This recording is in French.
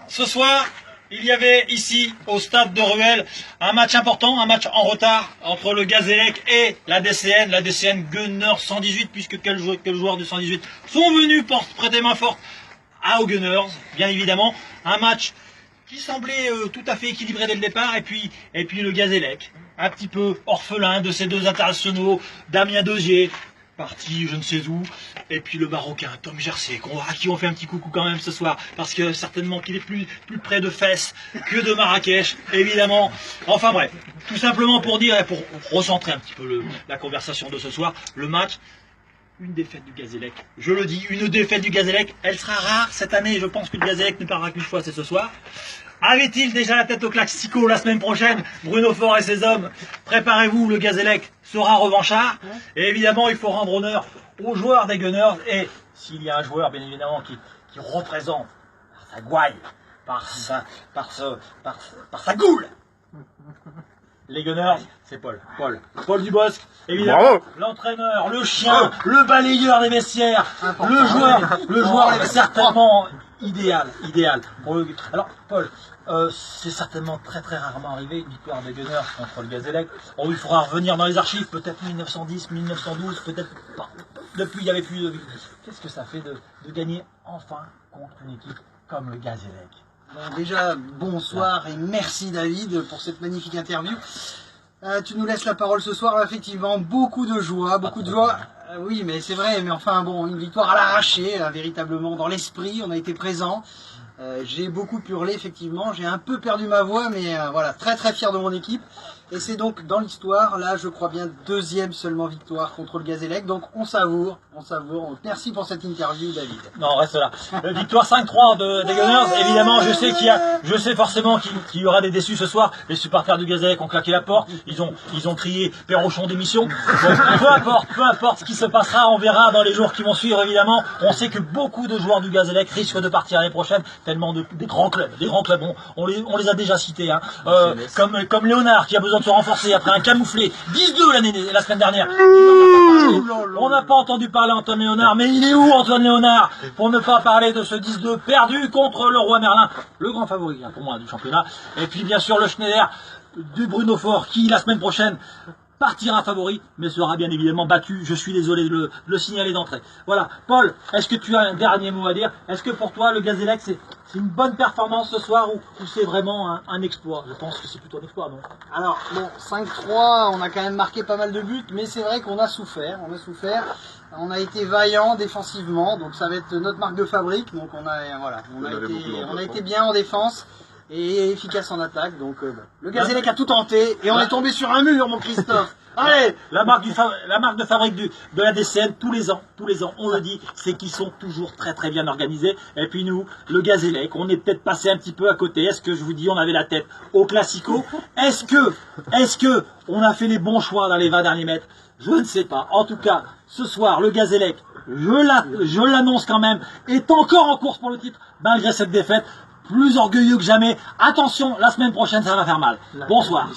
Ce soir, il y avait ici, au stade de Ruel, un match important, un match en retard entre le Gazélec et la DCN Gunner 118, puisque quels joueurs du 118 sont venus prêter main forte aux Gunners, bien évidemment. Un match qui semblait tout à fait équilibré dès le départ, et puis le Gazélec, un petit peu orphelin de ces deux internationaux, Damien Dosier, parti je ne sais où, et puis le Marocain Tom Jersey, à qui on fait un petit coucou quand même ce soir, parce que certainement qu'il est plus près de Fès que de Marrakech, évidemment. Enfin bref, tout simplement pour dire, et pour recentrer un petit peu la conversation de ce soir, le match, une défaite du Gazélec. Je le dis, une défaite du Gazélec, elle sera rare cette année, je pense que le Gazélec ne perdra qu'une fois, c'est ce soir. Avait-il déjà la tête au classico la semaine prochaine? Bruno Faure et ses hommes, préparez-vous, le Gazélec sera revanchard. Et évidemment, il faut rendre honneur aux joueurs des Gunners. Et s'il y a un joueur, bien évidemment, qui représente par sa gouaille, par sa goule, les Gunners, c'est Paul du Dubosc, évidemment, l'entraîneur, le chien, le balayeur des vestiaires, le joueur certainement idéal. Alors, Paul, c'est certainement très rarement arrivé une victoire des Gunners contre le Gazélec. Il faudra revenir dans les archives, peut-être 1910, 1912, peut-être pas. Depuis, il n'y avait plus de victoire. Qu'est-ce que ça fait de gagner enfin contre une équipe comme le Gazélec? Bon, déjà, bonsoir et merci David pour cette magnifique interview. Tu nous laisses la parole ce soir, effectivement, beaucoup de joie. Oui, mais c'est vrai, mais enfin bon, une victoire à l'arraché, véritablement, dans l'esprit, on a été présent. J'ai beaucoup hurlé, effectivement, j'ai un peu perdu ma voix, mais voilà, très fier de mon équipe. Et c'est donc dans l'histoire, là je crois bien, deuxième seulement victoire contre le Gazélec, donc on savoure. Merci pour cette interview David. Non, reste là. Victoire 5-3 des Gunners, évidemment, je sais forcément qu'il y aura des déçus ce soir. Les supporters du Gazélec ont claqué la porte, ils ont crié Perrochon démission. Bon, peu importe ce qui se passera, on verra dans les jours qui vont suivre, évidemment. On sait que beaucoup de joueurs du Gazélec risquent de partir l'année prochaine, tellement des grands clubs, on les a déjà cités, hein. Comme Léonard qui a besoin de se renforcer après un camouflé 10-2 la semaine dernière. On n'a pas entendu parler d'Antoine Léonard, mais il est où Antoine Léonard? Pour ne pas parler de ce 10-2 perdu contre le Roi Merlin, le grand favori pour moi du championnat. Et puis bien sûr le Schneider du Bruno Faure qui la semaine prochaine partira favori, mais sera bien évidemment battu. Je suis désolé de le signaler d'entrée. Voilà. Paul, est-ce que tu as un dernier mot à dire? Est-ce que pour toi, le Gazélec, c'est une bonne performance ce soir ou c'est vraiment un exploit? Je pense que c'est plutôt un exploit, non? Alors, bon, 5-3, on a quand même marqué pas mal de buts, mais c'est vrai qu'on a souffert. On a été vaillant défensivement, donc ça va être notre marque de fabrique. Donc on a été bien en défense et efficace en attaque. Donc le Gazélec a tout tenté et on est tombé sur un mur, mon Christophe. Allez, la marque de fabrique de la DCN, tous les ans, on le dit, c'est qu'ils sont toujours très bien organisés. Et puis nous, le Gazélec, on est peut-être passé un petit peu à côté. Est-ce que je vous dis, on avait la tête au classico? Est-ce que on a fait les bons choix dans les 20 derniers mètres? Je ne sais pas. En tout cas, ce soir, le Gazélec, je l'annonce quand même, est encore en course pour le titre, malgré cette défaite. Plus orgueilleux que jamais. Attention, la semaine prochaine, ça va faire mal. Bonsoir.